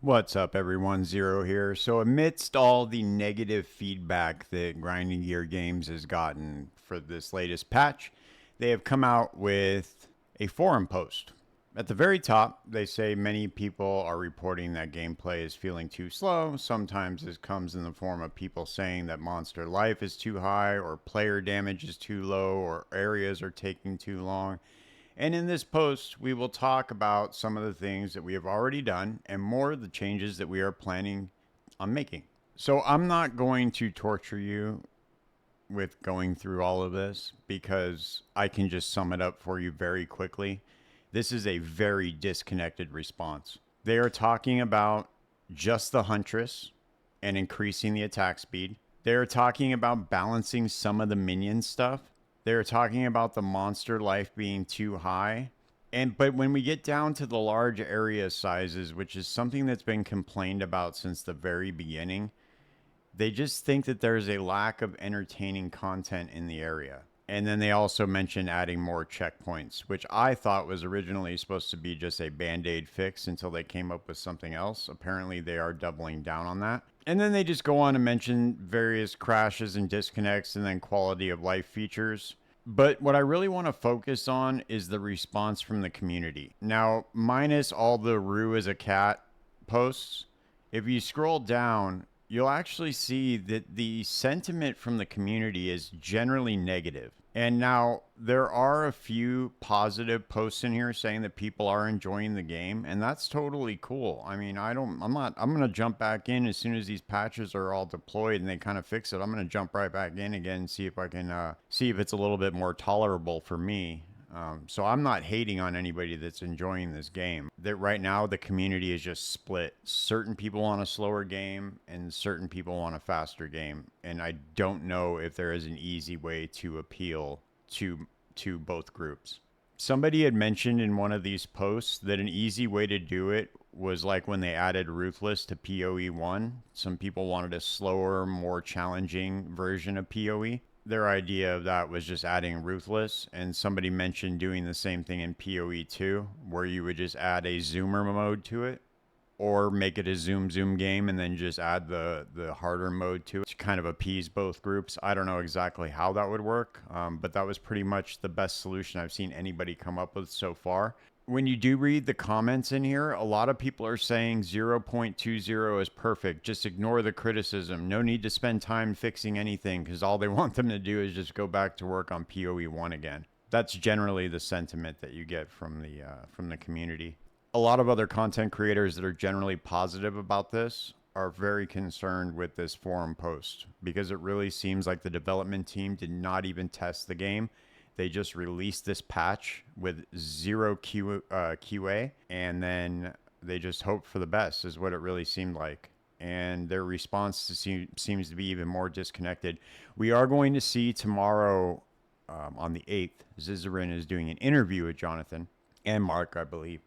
What's up, everyone? Zero here. So, amidst all the negative feedback that Grinding Gear Games has gotten for this latest patch, they have come out with a forum post. At the very top, they say many people are reporting that gameplay is feeling too slow. Sometimes this comes in the form of people saying that monster life is too high, or player damage is too low, or areas are taking too long. And in this post, we will talk about some of the things that we have already done and more of the changes that we are planning on making. So I'm not going to torture you with going through all of this because I can just sum it up for you very quickly. This is a very disconnected response. They are talking about just the Huntress and increasing the attack speed. They are talking about balancing some of the minion stuff. They're talking about the monster life being too high. But when we get down to the large area sizes, which is something that's been complained about since the very beginning, they just think that there's a lack of entertaining content in the area. And then they also mentioned adding more checkpoints, which I thought was originally supposed to be just a band aid fix until they came up with something else. Apparently, they are doubling down on that. And then they just go on to mention various crashes and disconnects and then quality of life features. But what I really want to focus on is the response from the community. Now, minus all the Rue as a cat posts, if you scroll down, you'll actually see that the sentiment from the community is generally negative. And now there are a few positive posts in here saying that people are enjoying the game, and that's totally cool. I mean, I'm going to jump back in as soon as these patches are all deployed and they kind of fix it. I'm going to jump right back in again and see if I can see if it's a little bit more tolerable for me. So I'm not hating on anybody that's enjoying this game. That right now the community is just split. Certain people want a slower game and certain people want a faster game. And I don't know if there is an easy way to appeal to both groups. Somebody had mentioned in one of these posts that an easy way to do it was like when they added Ruthless to PoE 1. Some people wanted a slower, more challenging version of PoE. Their idea of that was just adding Ruthless, and somebody mentioned doing the same thing in PoE 2, where you would just add a zoomer mode to it, or make it a zoom game and then just add the harder mode to it to kind of appease both groups. I don't know exactly how that would work, but that was pretty much the best solution I've seen anybody come up with so far. When you do read the comments in here, a lot of people are saying 0.20 is perfect. Just ignore the criticism. No need to spend time fixing anything because all they want them to do is just go back to work on PoE 1 again. That's generally the sentiment that you get from the community. A lot of other content creators that are generally positive about this are very concerned with this forum post because it really seems like the development team did not even test the game. They just released this patch with zero QA, and then they just hoped for the best, is what it really seemed like. And their response seems to be even more disconnected. We are going to see tomorrow, on the 8th, Zizarin is doing an interview with Jonathan and Mark, I believe.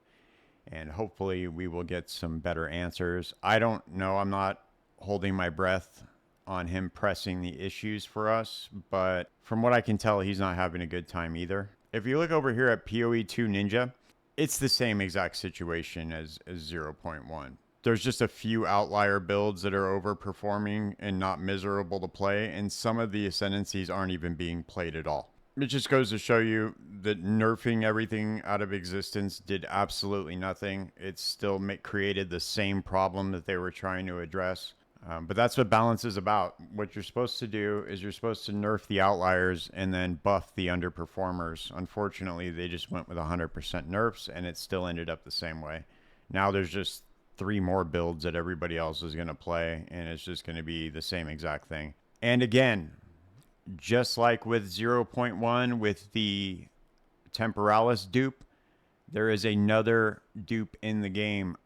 And hopefully we will get some better answers. I don't know. I'm not holding my breath on him pressing the issues for us, but from what I can tell, he's not having a good time either. If you look over here at PoE 2 Ninja, it's the same exact situation as 0.1. There's just a few outlier builds that are overperforming and not miserable to play, and some of the ascendancies aren't even being played at all. It just goes to show you that nerfing everything out of existence did absolutely nothing. It still created the same problem that they were trying to address. But that's what balance is about. What you're supposed to do is you're supposed to nerf the outliers and then buff the underperformers. Unfortunately, they just went with 100% nerfs, and it still ended up the same way. Now there's just 3 more builds that everybody else is going to play, and it's just going to be the same exact thing. And again, just like with 0.1 with the Temporalis dupe, there is another dupe in the game.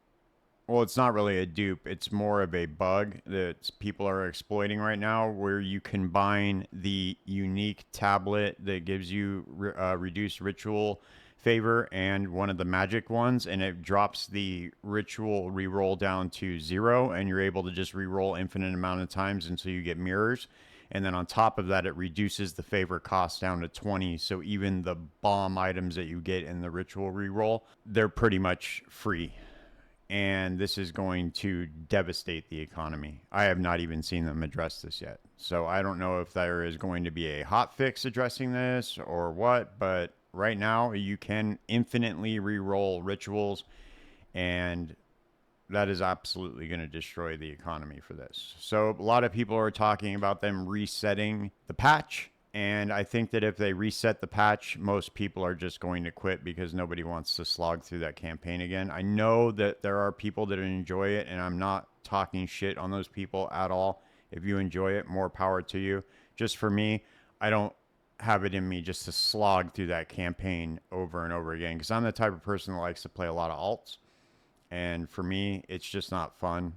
Well, it's not really a dupe. It's more of a bug that people are exploiting right now, where you combine the unique tablet that gives you reduced ritual favor and one of the magic ones, and it drops the ritual reroll down to 0, and you're able to just reroll infinite amount of times until you get mirrors. And then on top of that, it reduces the favor cost down to 20. So even the bomb items that you get in the ritual reroll, they're pretty much free. and this is going to devastate the economy. I have not even seen them address this yet. So I don't know if there is going to be a hot fix addressing this or what, but right now you can infinitely re-roll rituals, and that is absolutely going to destroy the economy for this. So a lot of people are talking about them resetting the patch. And I think that if they reset the patch, most people are just going to quit because nobody wants to slog through that campaign again. I know that there are people that enjoy it, and I'm not talking shit on those people at all. If you enjoy it, more power to you. Just for me, I don't have it in me just to slog through that campaign over and over again because I'm the type of person that likes to play a lot of alts. And for me, it's just not fun.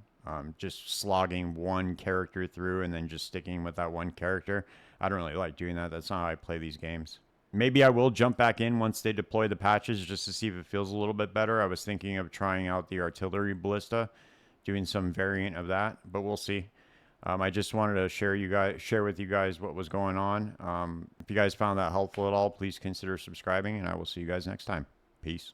Just slogging one character through and then just sticking with that one character. I don't really like doing that. That's not how I play these games. Maybe I will jump back in once they deploy the patches just to see if it feels a little bit better. I was thinking of trying out the artillery ballista, doing some variant of that, but we'll see. I just wanted to share with you guys what was going on. If you guys found that helpful at all, please consider subscribing, and I will see you guys next time. Peace.